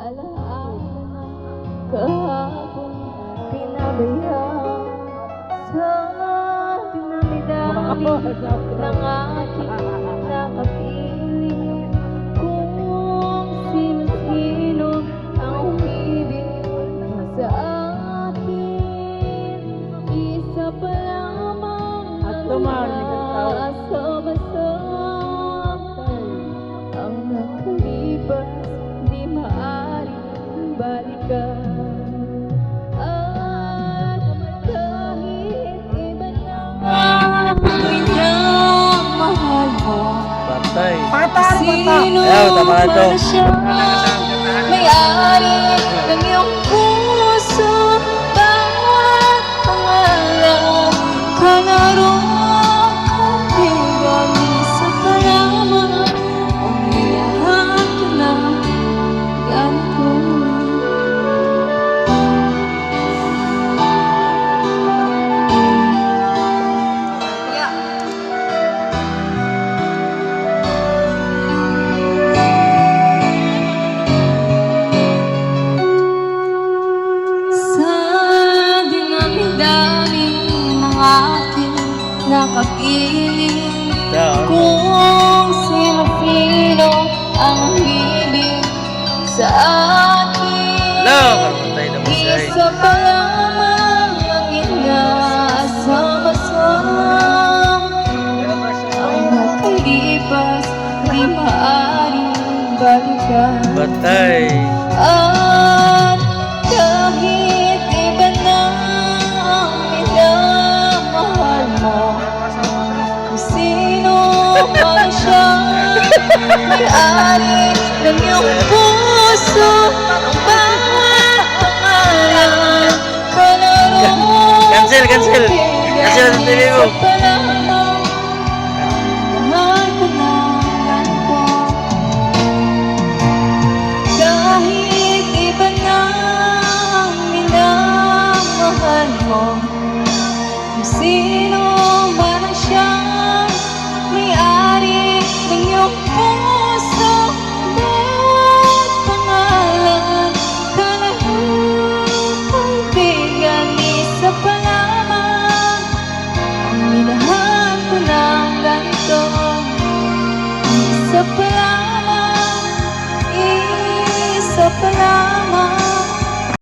alaala na kahapon pinabayaan sa dinami-dami ng aking nakapiling. Kung sino-sino ang umibig sa akin, isa pa lamang ang inaasam-asam. Ang nakalipas di maaaring balikan, at kahit iba na ang minamahal mo, sino man siya, may-ari ng iyong puso. Bawat pangalan kalaro kaibigan, isa pa lamang ang lahat ng ganito. Sa dinami-dami ng aking nakapiling, kung sino-sino ang umibig sa akin, isa pa lamang ang inaasam-asam. Ang nakalipas di maaaring balikan, at kahit iba na ang minamahal mo, kung sino man siya, may-ari ng iyong puso. Ang bawat pangalan kalaro Cancel sa TV mo. isa pa